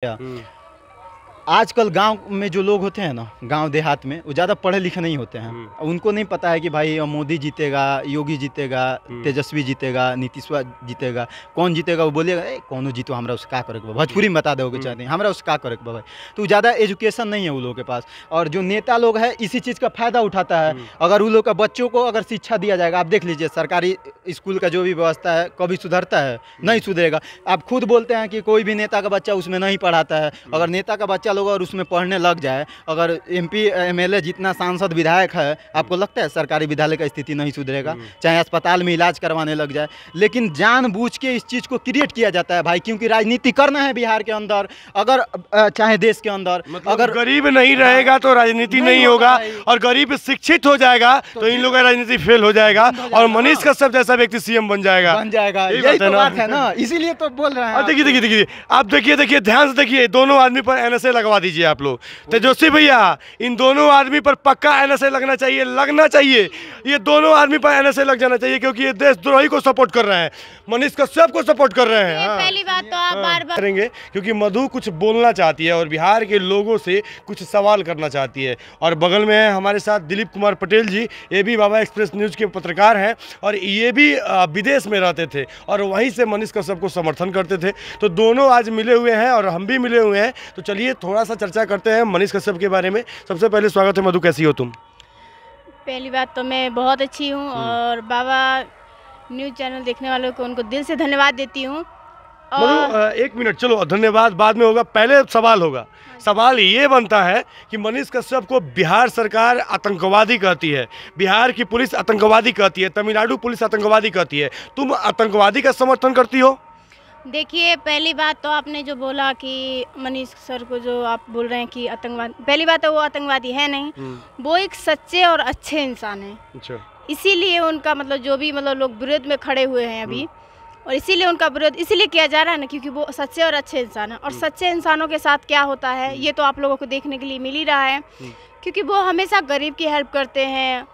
क्या आजकल गांव में जो लोग होते हैं ना, गांव देहात में, वो ज़्यादा पढ़े लिखे नहीं होते हैं। उनको नहीं पता है कि भाई मोदी जीतेगा, योगी जीतेगा, तेजस्वी जीतेगा, नीतीश जीतेगा, कौन जीतेगा। वो बोलेगा कौन जीतो, हमारा उसका का करे, भोजपुरी में बता दोगे चाहते हैं, हमारा उसका का करे भाई। तो ज़्यादा एजुकेशन नहीं है वो लोगों के पास। और जो नेता लोग हैं इसी चीज़ का फ़ायदा उठाता है। अगर उन लोग का बच्चों को अगर शिक्षा दिया जाएगा, आप देख लीजिए सरकारी स्कूल का जो भी व्यवस्था है कभी सुधरता है? नहीं सुधरेगा। आप खुद बोलते हैं कि कोई भी नेता का बच्चा उसमें नहीं पढ़ाता है। अगर नेता का बच्चा लोग और उसमें पढ़ने लग जाए, अगर एमपी एमएलए जितना सांसद विधायक है, आपको लगता है सरकारी विद्यालय का स्थिति नहीं सुधरेगा? चाहे अस्पताल में इलाज करवाने लग जाए। लेकिन जानबूझ के इस चीज़ को क्रिएट किया जाता है भाई, क्योंकि राजनीति करना है बिहार के अंदर, अगर चाहे देश के अंदर। मतलब अगर गरीब नहीं रहेगा तो राजनीति नहीं होगा, और गरीब शिक्षित हो जाएगा तो इन लोगों का राजनीति फेल हो जाएगा, और मनीष कश्यप जैसा व्यक्ति सीएम बन जाएगा। यही तो बात है ना, इसीलिए तो बोल रहे हैं। देखिए आप देखिए ध्यान से देखिए, दोनों आदमी पर एनएसए लगवा दीजिए आप लोग। तेजस्वी भैया, इन दोनों आदमी पर पक्का एनएसए लगना चाहिए। ये दोनों आदमी पर एनएसए लग जाना चाहिए, क्योंकि ये देशद्रोही को सपोर्ट कर रहे हैं, मनीष कश्यप को सपोर्ट कर रहे हैं। पहली बात तो आप बार-बार करेंगे, क्योंकि मधु कुछ बोलना चाहती है और बिहार के लोगों से कुछ सवाल करना चाहती है। और बगल में है हमारे साथ दिलीप कुमार पटेल जी, ये भी बाबा एक्सप्रेस न्यूज़ के पत्रकार हैं, और ये भी विदेश में रहते थे और वहीं से मनीष कश्यप को समर्थन करते थे। तो दोनों आज मिले हुए हैं और हम भी मिले हुए हैं। तो चलिए थोड़ा सा चर्चा करते हैं मनीष कश्यप के बारे में। सबसे पहले स्वागत है मधु, कैसी हो तुम? पहली बात तो मैं बहुत अच्छी हूँ, और बाबा न्यूज़ चैनल देखने वालों को उनको दिल से धन्यवाद देती हूँ। मधु एक मिनट, चलो धन्यवाद बाद में होगा, पहले सवाल होगा। सवाल ये बनता है कि मनीष कश्यप को बिहार सरकार आतंकवादी कहती है, बिहार की पुलिस आतंकवादी कहती है, तमिलनाडु पुलिस आतंकवादी कहती है। तुम आतंकवादी का समर्थन करती हो? देखिए, पहली बात तो आपने जो बोला कि मनीष सर को जो आप बोल रहे हैं कि आतंकवादी, पहली बात तो वो आतंकवादी है नहीं, वो एक सच्चे और अच्छे इंसान हैं। अच्छा। इसीलिए उनका मतलब जो भी मतलब लोग विरोध में खड़े हुए हैं अभी, और इसीलिए उनका विरोध इसीलिए किया जा रहा है ना, क्योंकि वो सच्चे और अच्छे इंसान हैं। और सच्चे इंसानों के साथ क्या होता है ये तो आप लोगों को देखने के लिए मिल ही रहा है, क्योंकि वो हमेशा गरीब की हेल्प करते हैं,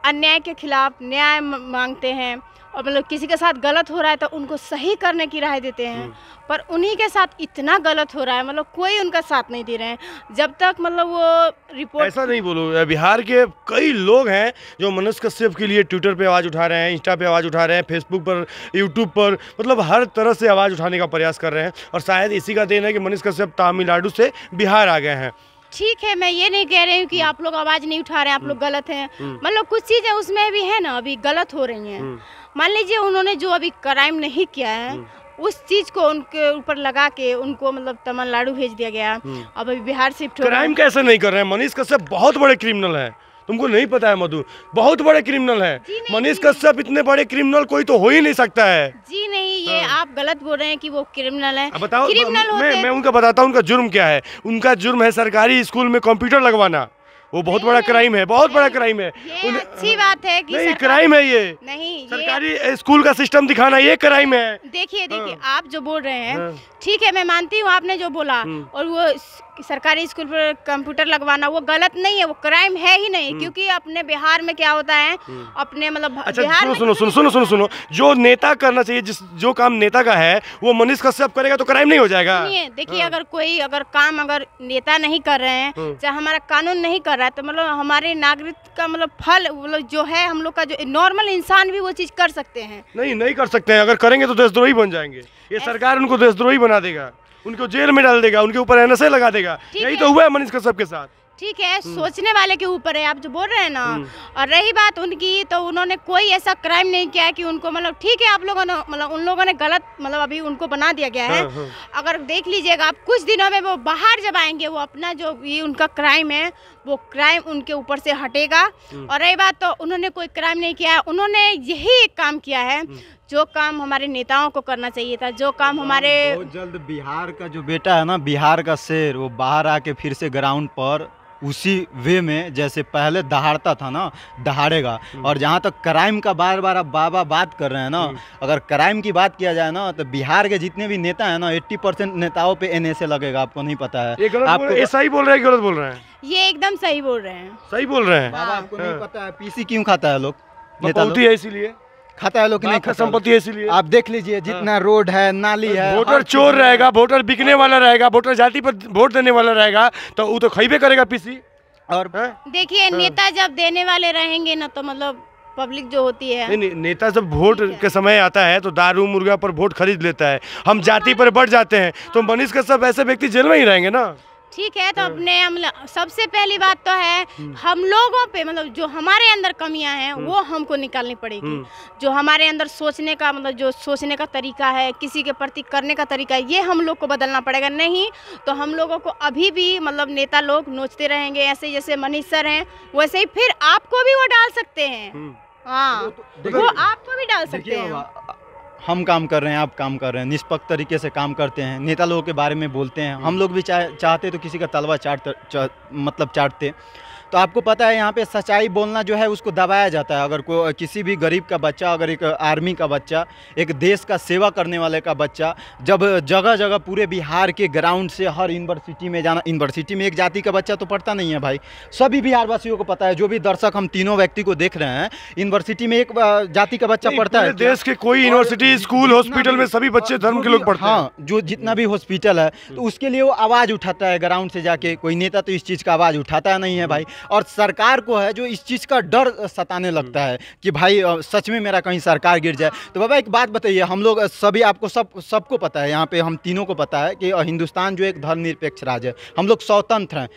अन्याय के खिलाफ न्याय मांगते हैं, और मतलब किसी के साथ गलत हो रहा है तो उनको सही करने की राय देते हैं। पर उन्हीं के साथ इतना गलत हो रहा है, मतलब कोई उनका साथ नहीं दे रहे हैं। जब तक मतलब वो रिपोर्ट, ऐसा नहीं बोलो, बिहार के कई लोग हैं जो मनीष कश्यप के लिए ट्विटर पे आवाज़ उठा रहे हैं, इंस्टा पे आवाज़ उठा रहे हैं, फेसबुक पर, यूट्यूब पर, मतलब हर तरह से आवाज़ उठाने का प्रयास कर रहे हैं। और शायद इसी का देन है कि मनीष कश्यप तमिलनाडु से बिहार आ गए हैं। ठीक है, मैं ये नहीं कह रही हूँ कि आप लोग आवाज़ नहीं उठा रहे हैं, आप लोग गलत हैं। मतलब कुछ चीज़ें उसमें भी है ना अभी गलत हो रही हैं। मान लीजिए उन्होंने जो अभी क्राइम नहीं किया है, उस चीज़ को उनके ऊपर लगा के उनको मतलब तमिलनाडु भेज दिया गया। अब अभी बिहार शिफ्ट हो। क्राइम कैसे नहीं कर रहे हैं? मनीष कश्यप बहुत बड़े क्रिमिनल हैं, तुमको नहीं पता है मधु? बहुत बड़े क्रिमिनल है मनीष कश्यप, इतने बड़े क्रिमिनल कोई तो हो ही नहीं सकता है। जी नहीं, ये आप गलत बोल रहे हैं कि वो क्रिमिनल है। बताओ, क्रिमिनल मैं उनका बताता हूँ उनका जुर्म क्या है। उनका जुर्म है सरकारी स्कूल में कंप्यूटर लगवाना, वो बहुत बड़ा क्राइम है, बहुत बड़ा क्राइम है। ये अच्छी बात है कि नहीं, क्राइम है ये। नहीं, सरकारी स्कूल का सिस्टम दिखाना ये क्राइम है। देखिए आप जो बोल रहे हैं, ठीक है, मैं मानती हूँ आपने जो बोला, और वो सरकारी स्कूल पर कंप्यूटर लगवाना वो गलत नहीं है, वो क्राइम है ही नहीं। क्योंकि अपने बिहार में क्या होता है, अपने मतलब अच्छा, बिहार में सुनो, जो नेता करना चाहिए, जो काम नेता का है वो मनीष कश्यप करेगा तो क्राइम नहीं हो जाएगा? देखिए, अगर काम अगर नेता नहीं कर रहे हैं, चाहे हमारा कानून नहीं कर रहा है, तो मतलब हमारे नागरिक का मतलब फल मतलब जो है, हम लोग का जो नॉर्मल इंसान भी वो चीज़ कर सकते हैं। नहीं कर सकते हैं। अगर करेंगे तो देशद्रोही बन जाएंगे। ये सरकार उनको देशद्रोही बना देगा, उनको जेल में डाल देगा, उनके ऊपर एनएसए लगा देगा। यही तो हुआ है मनीष कश्यप के साथ। ठीक है, सोचने वाले के ऊपर है, आप जो बोल रहे हैं ना। और रही बात उनकी, तो उन्होंने कोई ऐसा क्राइम नहीं किया है कि उनको मतलब, ठीक है, आप लोगों ने मतलब उन लोगों ने गलत मतलब अभी उनको बना दिया गया है। अगर देख लीजिएगा आप, कुछ दिनों में वो बाहर जब आएंगे, वो अपना जो ये उनका क्राइम है वो क्राइम उनके ऊपर से हटेगा। और रही बात, तो उन्होंने कोई क्राइम नहीं किया है, उन्होंने यही एक काम किया है जो काम हमारे नेताओं को करना चाहिए था, जो काम हमारे बहुत जल्द बिहार का जो बेटा है ना, बिहार का शेर, वो बाहर आके फिर से ग्राउंड पर उसी वे में जैसे पहले दहाड़ता था ना, दहाड़ेगा। और जहाँ तक क्राइम का बार बार आप बाबा बात कर रहे हैं ना, अगर क्राइम की बात किया जाए ना, तो बिहार के जितने भी नेता हैं ना, 80% नेताओं पे एनएसए लगेगा। आपको नहीं पता है? आपको सही बोल रहे हैं, गलत बोल रहे हैं? ये एकदम सही बोल रहे हैं। सही बोल रहे हैं बाबा, आपको नहीं पता है पीसी क्यों खाता है लोग? नेता होती है इसीलिए। खाता है लोग कि नहीं आपका खाता? संपत्ति है इसीलिए। आप देख लीजिए जितना रोड है, नाली है, वोटर हर चोर चीज़ रहेगा, वोटर बिकने वाला रहेगा, वोटर जाति पर वोट देने वाला रहेगा, तो वो तो खइबे करेगा पीसी। और देखिए नेता जब देने वाले रहेंगे ना तो मतलब पब्लिक जो होती है, नहीं, नेता जब वोट के समय आता है तो दारू मुर्गा पर वोट खरीद लेता है, हम जाति पर बढ़ जाते हैं, तो मनीष कश्यप ऐसे व्यक्ति जेल में ही रहेंगे ना। ठीक है। तो अपने सबसे पहली बात तो है हम लोगों पे मतलब जो हमारे अंदर कमियां हैं वो हमको निकालनी पड़ेगी। जो हमारे अंदर सोचने का मतलब जो सोचने का तरीका है, किसी के प्रति करने का तरीका है, ये हम लोग को बदलना पड़ेगा। नहीं तो हम लोगों को अभी भी मतलब नेता लोग नोचते रहेंगे, ऐसे जैसे मनीष सर हैं वैसे ही फिर आपको भी वो डाल सकते हैं। हाँ, वो आपको भी डाल सकते हैं। हम काम कर रहे हैं, आप काम कर रहे हैं, निष्पक्ष तरीके से काम करते हैं, नेता लोगों के बारे में बोलते हैं। हम लोग भी चाहते तो किसी का तलवा चाटते। तो आपको पता है यहाँ पे सच्चाई बोलना जो है उसको दबाया जाता है। अगर कोई किसी भी गरीब का बच्चा, अगर एक आर्मी का बच्चा, एक देश का सेवा करने वाले का बच्चा जब जगह जगह पूरे बिहार के ग्राउंड से हर यूनिवर्सिटी में जाना, यूनिवर्सिटी में एक जाति का बच्चा तो पढ़ता नहीं है भाई, सभी बिहार वासियों को पता है। जो भी दर्शक हम तीनों व्यक्ति को देख रहे हैं, यूनिवर्सिटी में एक जाति का बच्चा पढ़ता है। देश के कोई यूनिवर्सिटी, स्कूल, हॉस्पिटल में सभी बच्चे धर्म के लोग पढ़ते हैं। हाँ, जो जितना भी हॉस्पिटल है तो उसके लिए वो आवाज़ उठाता है ग्राउंड से जाके। कोई नेता तो इस चीज़ का आवाज़ उठाता नहीं है भाई। और सरकार को है जो इस चीज़ का डर सताने लगता है कि भाई सच में मेरा कहीं सरकार गिर जाए। तो बाबा एक बात बताइए, हम लोग सभी, आपको सबको पता है, यहाँ पे हम तीनों को पता है कि हिंदुस्तान जो एक धर्मनिरपेक्ष राज्य है, हम लोग स्वतंत्र हैं।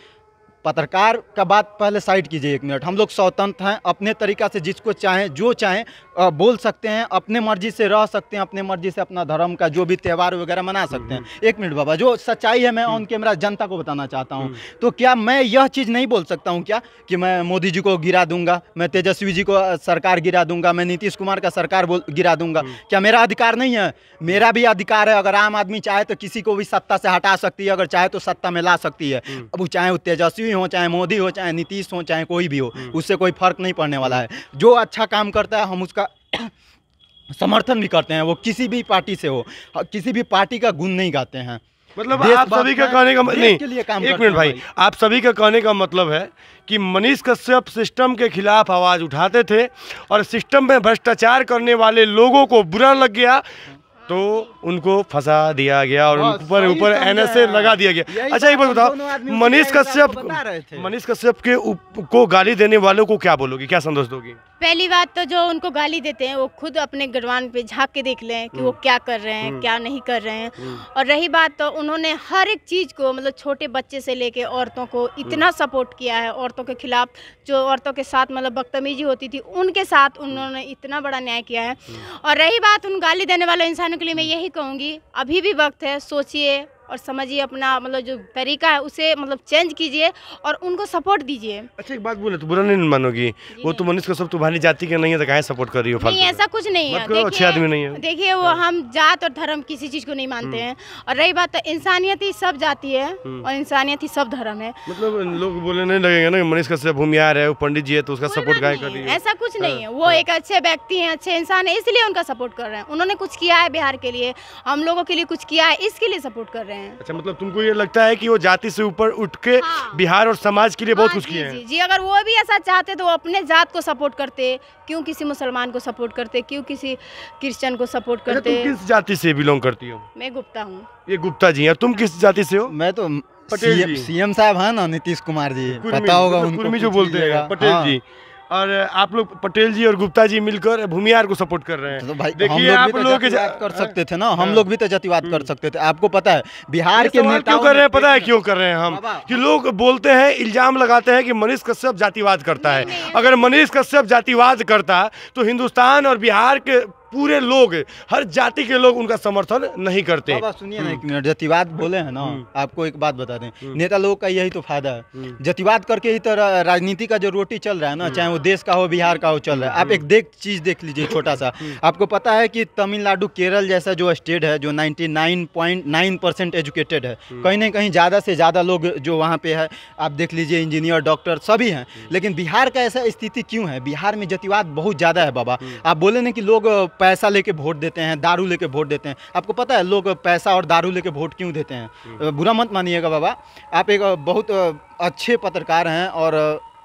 पत्रकार का बात पहले साइड कीजिए एक मिनट। हम लोग स्वतंत्र हैं, अपने तरीक़ा से जिसको चाहें जो चाहें बोल सकते हैं, अपने मर्जी से रह सकते हैं, अपने मर्जी से अपना धर्म का जो भी त्यौहार वगैरह मना सकते हैं। एक मिनट बाबा, जो सच्चाई है मैं ऑन कैमरा जनता को बताना चाहता हूँ। तो क्या मैं यह चीज़ नहीं बोल सकता हूँ क्या कि मैं मोदी जी को गिरा दूंगा, मैं तेजस्वी जी को सरकार गिरा दूंगा, मैं नीतीश कुमार का सरकार गिरा दूंगा? क्या मेरा अधिकार नहीं है? मेरा भी अधिकार है। अगर आम आदमी चाहे तो किसी को भी सत्ता से हटा सकती है, अगर चाहे तो सत्ता में ला सकती है। अब चाहे वो तेजस्वी हो, चाहे मोदी हो, चाहे नीतीश हो, चाहे कोई भी हो, उससे कोई फर्क नहीं पड़ने वाला है। जो अच्छा काम करता है हम उसका समर्थन भी करते हैं, वो किसी भी पार्टी से हो, किसी भी पार्टी का गुण नहीं गाते हैं। मतलब आप सभी का कहने का नहीं, एक मिनट भाई, आप सभी का कहने का मतलब है कि मनीष कश्यप सिस्टम के खिलाफ आवाज़ उठाते थे और सिस्टम में भ्रष्टाचार करने वाले लोगों को बुरा लग गया तो उनको फंसा दिया गया और ऊपर NSA लगा दिया गया। अच्छा एक बात बताओ, मनीष कश्यप को गाली देने वालों को क्या बोलोगी, क्या संदेश दोगी? पहली बात तो जो उनको गाली देते हैं वो खुद अपने गरवान पे झांक के देख लें कि वो क्या कर रहे हैं, क्या नहीं कर रहे हैं। और रही बात तो उन्होंने हर एक चीज़ को मतलब छोटे बच्चे से लेके औरतों को इतना सपोर्ट किया है। औरतों के खिलाफ जो औरतों के साथ मतलब बदतमीजी होती थी उनके साथ उन्होंने इतना बड़ा न्याय किया है। और रही बात उन गाली देने वाले इंसानों के लिए मैं यही कहूँगी, अभी भी वक्त है, सोचिए और समझिए, अपना मतलब जो तरीका है उसे मतलब चेंज कीजिए और उनको सपोर्ट दीजिए। अच्छा एक बात बोले तो बुरा नहीं मानोगी, वो तो मनीष कश्यप तुम्हारी जाति के नहीं है तो काहे सपोर्ट कर रही हो? नहीं, ऐसा कुछ नहीं है। अच्छे आदमी नहीं है। देखिए वो हम जात और धर्म किसी चीज़ को नहीं मानते हैं। और रही बात तो इंसानियत ही सब जाति है और इंसानियत ही सब धर्म है। मतलब लोग बोलने नहीं लगेगा ना मनीष कश्यप भूमियार है, वो पंडित जी है तो उसका सपोर्ट काहे कर रही है? ऐसा कुछ नहीं है। वो एक अच्छे व्यक्ति हैं, अच्छे इंसान है, इसलिए उनका सपोर्ट कर रहे हैं। उन्होंने कुछ किया है बिहार के लिए, हम लोगों के लिए कुछ किया है, इसके लिए सपोर्ट कर रहे हैं। अच्छा मतलब तुमको ये लगता है कि वो जाति से ऊपर उठ के बिहार और समाज के लिए बहुत कुछ किए हैं? जी, अगर वो भी ऐसा चाहते तो वो अपने जात को सपोर्ट करते, क्यों किसी मुसलमान को सपोर्ट करते, क्यों किसी क्रिश्चियन को सपोर्ट करते? तुम किस जाति से बिलोंग करती हो? मैं गुप्ता हूँ। ये गुप्ता जी, और तुम किस जाति से हो? मैं तो सीएम साहब है ना, नीतीश कुमार जी, पता होगा उनको, जो बोलते हैं पटेल जी। और आप लोग पटेल जी और गुप्ता जी मिलकर भूमियार को सपोर्ट कर रहे हैं। तो भाई देखिए, आप लोग कर सकते थे ना, हम लोग भी तो जातिवाद कर सकते थे। आपको पता है बिहार के नेता क्यों कर रहे हैं? पता है क्यों कर रहे हैं हम? कि लोग बोलते हैं, इल्जाम लगाते हैं कि मनीष कश्यप जातिवाद करता है। अगर मनीष कश्यप जातिवाद करता तो हिंदुस्तान और बिहार के पूरे लोग, हर जाति के लोग उनका समर्थन नहीं करते। बाबा सुनिए ना एक मिनट, जातिवाद बोले हैं ना, आपको एक बात बता दें, नेता लोगों का यही तो फायदा है। जातिवाद करके ही तो राजनीति का जो रोटी चल रहा है ना, चाहे वो देश का हो, बिहार का हो, चल रहा है। आप एक चीज देख लीजिए छोटा सा, आपको पता है कि तमिलनाडु, केरल जैसा जो स्टेट है जो 99.9% एजुकेटेड है, कहीं ना कहीं ज़्यादा से ज़्यादा लोग जो वहाँ पे है, आप देख लीजिए इंजीनियर, डॉक्टर सभी हैं। लेकिन बिहार का ऐसा स्थिति क्यों है? बिहार में जातिवाद बहुत ज़्यादा है बाबा। आप बोले ना कि लोग पैसा लेके वोट देते हैं, दारू लेके वोट देते हैं। आपको पता है लोग पैसा और दारू लेके वोट क्यों देते हैं? बुरा मत मानिएगा बाबा, आप एक बहुत अच्छे पत्रकार हैं और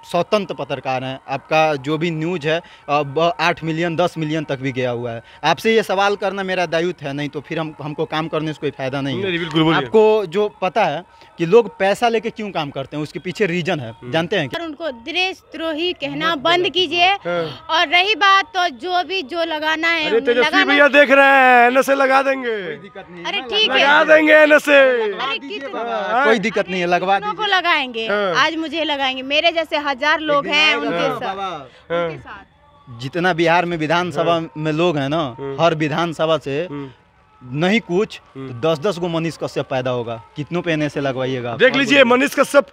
स्वतंत्र पत्रकार हैं, आपका जो भी न्यूज है 8 मिलियन 10 मिलियन तक भी गया हुआ है। आपसे ये सवाल करना मेरा दायित्व है, नहीं तो फिर हमको काम करने से कोई फायदा नहीं है। बिल्कुल आपको जो पता है कि लोग पैसा लेके क्यों काम करते हैं, उसके पीछे रीजन है, जानते हैं क्या? उनको देशद्रोही कहना बंद कीजिए। और रही बात तो जो लगाना है अरे तेजस्वी भैया देख रहे हैं, नशे लगा देंगे। अरे ठीक है, लगा देंगे नशे, कोई दिक्कत नहीं है, लगवा को लगाएंगे। आज मुझे लगाएंगे, मेरे जैसे 1000 लोग हैं उनके साथ। जितना बिहार में विधानसभा में लोग हैं ना, हर विधानसभा से नहीं कुछ तो 10-10 गो मनीष कश्यप पैदा होगा। कितनों पे NSA लगवाइएगा? देख लीजिए मनीष कश्यप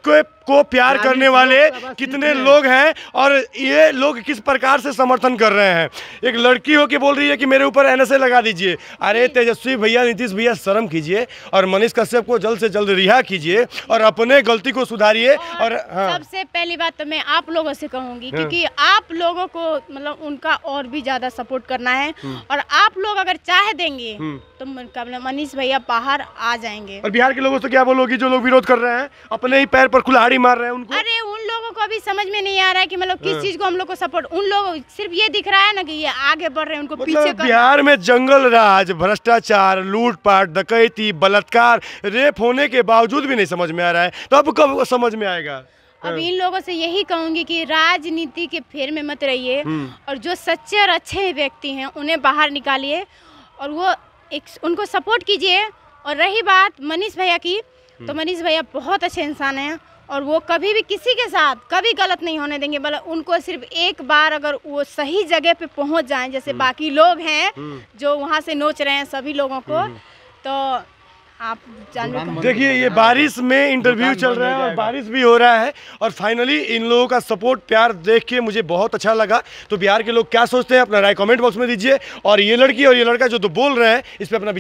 को प्यार करने वाले कितने लोग हैं और ये लोग किस प्रकार से समर्थन कर रहे हैं। एक लड़की हो के बोल रही है कि मेरे ऊपर NSA लगा दीजिए। अरे तेजस्वी भैया, नीतीश भैया, शर्म कीजिए और मनीष कश्यप को जल्द से जल्द रिहा कीजिए और अपने गलती को सुधारिए। और सबसे पहली बात तो मैं आप लोगों से कहूंगी क्योंकि आप लोगों को मतलब उनका और भी ज्यादा सपोर्ट करना है और आप लोग अगर चाह देंगे तो मनीष भैया बाहर आ जाएंगे। और बिहार के लोगों से क्या बोलोगी जो लोग विरोध कर रहे हैं, अपने ही पैर पर कुल्हाड़ी मार रहे हैं उनको? अरे उन लोगों को अभी समझ में नहीं आ रहा है कि मतलब किस चीज को हम लोग को सपोर्ट, उन लोग सिर्फ ये दिख रहा है ना कि ये आगे बढ़ रहे हैं, उनको पीछे कर। बिहार में जंगल राज, भ्रष्टाचार, लूटपाट, डकैती, बलात्कार, रेप होने के बावजूद भी नहीं समझ में आ रहा है, तो अब कब समझ में आएगा? अब इन लोगों से यही कहूंगी कि राजनीति के फेर में मत रहिए और जो सच्चे और अच्छे व्यक्ति हैं उन्हें बाहर निकालिए और वो उनको सपोर्ट कीजिए। और रही बात मनीष भैया की, तो मनीष भैया बहुत अच्छे इंसान हैं और वो कभी भी किसी के साथ कभी गलत नहीं होने देंगे। मतलब उनको सिर्फ एक बार अगर वो सही जगह पे पहुंच जाएं, जैसे बाकी लोग हैं जो वहाँ से नोच रहे हैं सभी लोगों को, तो आप जानते। देखिए ये बारिश में इंटरव्यू चल रहा है और बारिश भी हो रहा है और फाइनली इन लोगों का सपोर्ट प्यार देख के मुझे बहुत अच्छा लगा। तो बिहार के लोग क्या सोचते हैं अपना राय कमेंट बॉक्स में दीजिए और ये लड़की और ये लड़का जो तो बोल रहे हैं इस पे अपना